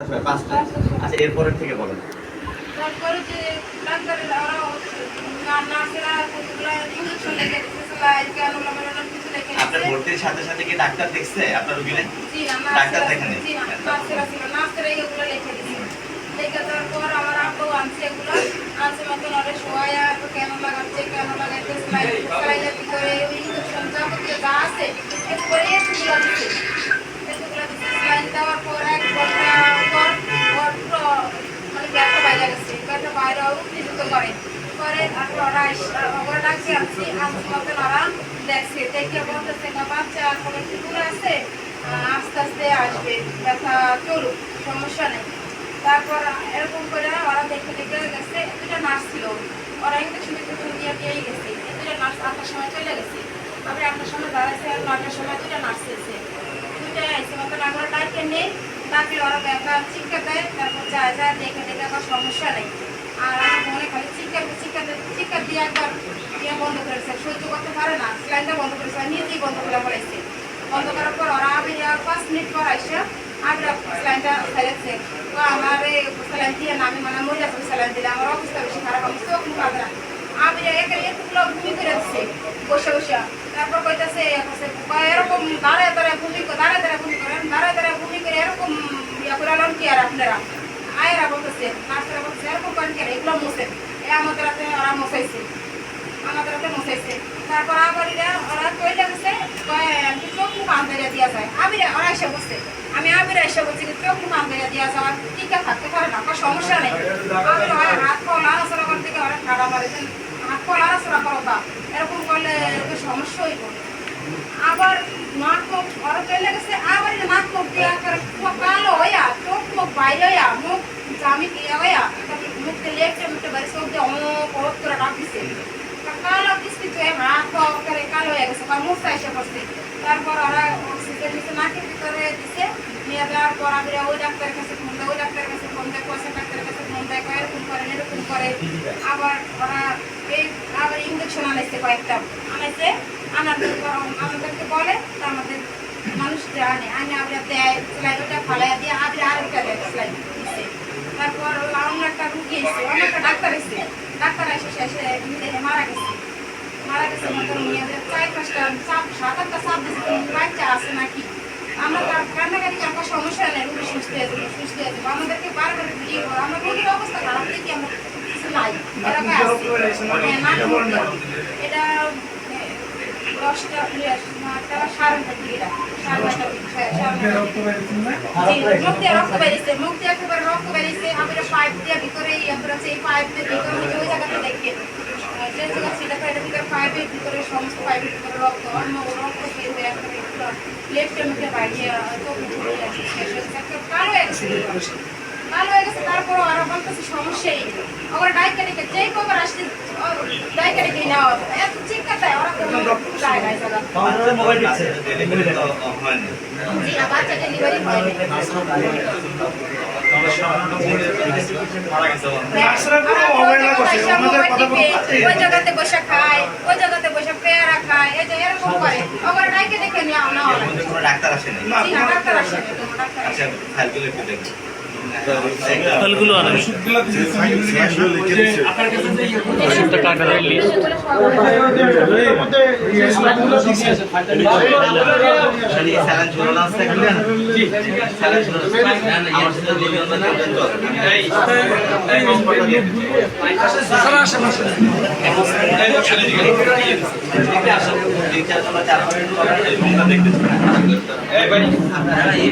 5টা। আচ্ছা এরপরের থেকে বলেন। তারপরে যে ডাক্তারেরা নার্সেরা কতগুলা ইঞ্জেকশন লিখে দিচ্ছে, সেলাইন ক্যানুলা মেলানোর কিছু লিখে দিচ্ছে। আপনার ভর্তির সাথে সাথে কি ডাক্তার দেখছে আপনার রোগীরে? জি না, ডাক্তার দেখেনি? জি না, নার্সেরা ছিল, নার্সেরা এগুলো লিখে দিচ্ছে। লিখে দেওয়ার পর আমার আব্বু আনছে এগুলো, আনছে মতন ওরা শোয়া কেন লাগাচ্ছে, কেন লাগাইতে, সেলাইনের ভিতরে ইঞ্জেকশন যাবতীয় যা আছে এরপরে এগুলো দিচ্ছে। এগুলো দিচ্ছে সেলাইন দেওয়ার পর 1 ঘন্টা পর মানে ব্যাগটা বাইরে গেছে, ব্যাগটা বাইরে উত্তেজিত করে তারপর ওরা ডাকছে আনছি মতন ওরা দেখছে, দেখে বলতেছে না বাচ্চা এখন একটু দূরে আছে, আস্তে আস্তে আসবে, ব্যথা চলুক, সমস্যা নেই। তারপর এরকম করে ওরা দেখে দেখে গেছে। 2টা নার্স ছিল, ওরা ইঞ্জেকশন দিয়েই গেছে। 2টা নার্স 8টার সময় চলে গেছে, তারপরে 8টার সময় দাঁড়াইছে, আর 9টার সময় 2টা নার্স এসে 2টাই আইসে মতন আমরা ডাইকে নেই, ডাকলে ওরা ব্যথা চিৎকা দেয়, তারপর যায় দেখে দেখে আবার সমস্যা নেই। আর আমার মনে খালি চিৎকার দিয়ে একবার দিয়ে বন্ধ করেছে, সহ্য করতে পারে না, সেলাইনটা বন্ধ করেছে, নিজেই বন্ধ করে ফেলেছে। বন্ধ করার পর ওরা আবার 5 মিনিট পর আসে আবার সেলাইনটা ফেলেছে। তো আমার সেলাইন দিয়ে না, আমি মানে মহিলা সেলাইন দিলে আমার অবস্থা বেশি খারাপ, আমি চোখ মুখ আদরা আমি এতগুলো ভূমি করে দিচ্ছে বসে বসে। তারপর কইতেছে এরকম দাঁড়ায় দাঁড়ায় ভূমি করেন, দাঁড়ায় ভূমি করে এরকম ইয়া করে আলন কি আর আপনারা আয়েরা বলতেছে, নার্সেরা বলতেছে এরকম করেন কি এগুলো মোছেন। আমাদের হাতে ওরা মোছাইছে, আমাদের হাতে মোছাইছে। তারপর আবার ওরা কইলে গেছে চোখ মুখ আন্দা দিয়া যায়, ওরা এসে বসছে, আমি এসে বলছি চোখ মুখ আন্দা দিয়া যাওয়ার টিকা থাকতে পারে না, কোনো সমস্যা নেই। হাত পা লাড়াচড়া করতে গিয়ে ওরা ঠাড়া মারেছেন, হাত পা লাড়াচড়া করো বা এরকম করলে সমস্যা হইব। আবার নাক মুখ ওরা চলে গেছে, আবার নাক মুখ দিয়া কালো হইয়া, চোখ মুখ বাইরে হইয়া, মুখ জামি দিয়া হইয়া, মুখে লেপটে মুখে বাইরে চোখ দিয়ে অনেক করে ডাক দিচ্ছে, কালো কিস্তিতে হাত পা করে কালো হয়ে গেছে, মুখটা এসে পড়ছে। তারপর ওরা অক্সিজেন দিচ্ছে, নাকের ভিতরে দিচ্ছে, নিয়ে দেওয়ার পর আমি ওই ডাক্তারের কাছে ফোন দেয়, ওই ডাক্তারের কাছে ফোন দেয়, পয়সা ডাক্তারের কাছে ফোন দেয়, এরকম করে আবার ওরা আবার ইঞ্জেকশন আনাইছে, কয়েকটা আনাইছে। আমাদেরকে বলে আমাদের মানুষ আনে আবার দেয়, সেলাই ওটা ফালাই দিয়ে আবার আরেকটা দেয় সেলাই দিচ্ছে। তারপর অন্য একটা রুগী এসছে, অন্য একটা ডাক্তার এসছে, ডাক্তার এসে শেষে মারা গেছে মতন নিয়ে 4-5টা 7-8টা চাপ দিচ্ছে, বাচ্চা আছে নাকি। আমরা তার কান্নাকাটি আমার সমস্যা নেই, রুগী সুস্থ হয়ে যাবো, আমাদেরকে বারবার ভিডিও করো, আমরা রুগীর অবস্থা খারাপ দেখি আমরা কিছু নাই, এটা 10টা 9:30 দিকে রক্ত বেরিয়েছে, মুখ দিয়ে একেবারে রক্ত বেরিয়েছে। আমি পাইপ দিয়ে ভিতরে এই পাইপের ভিতরে ওই জায়গাতে দেখি যে জায়গা ছিল এটার ভিতরে পাইপের ভিতরে সমস্ত পাইপের ভিতরে রক্ত বের হয়ে লেফটের মুখে বাইরে কালো হয়ে গেছে। তারপর ওরা বলতেছে সমস্যাই ওরা ডাইকে ডেকে যেই কবার আসছে ডাইকে ডেকে নেওয়া এত চিৎকার দেয়, ওরা বাচ্চা ডেলিভারি হয়নি। ওই জায়গাতে বসে খায়, ওই জায়গাতে বসে পেয়ারা খায়, এই যে এরকম করে ওরা ডাইকে ডেকে নেওয়া না হয়। ডাক্তার আসে না, ডাক্তার আসে না। আচ্ছা ফাইলগুলো একটু দেখুন। ফলগুলো আনেন ওষুধটা কাটা রাখলি স্যালাইন ঝুলানো আছে এখানে? জি স্যালাইন ঝুলানো আছে আমার সাথে দিবি অন্য পর্যন্ত এই সারা আশেপাশে এই বছরে দিকে আসলে 3-4 মিনিট দেখতেছি এই ভাই আপনারা এই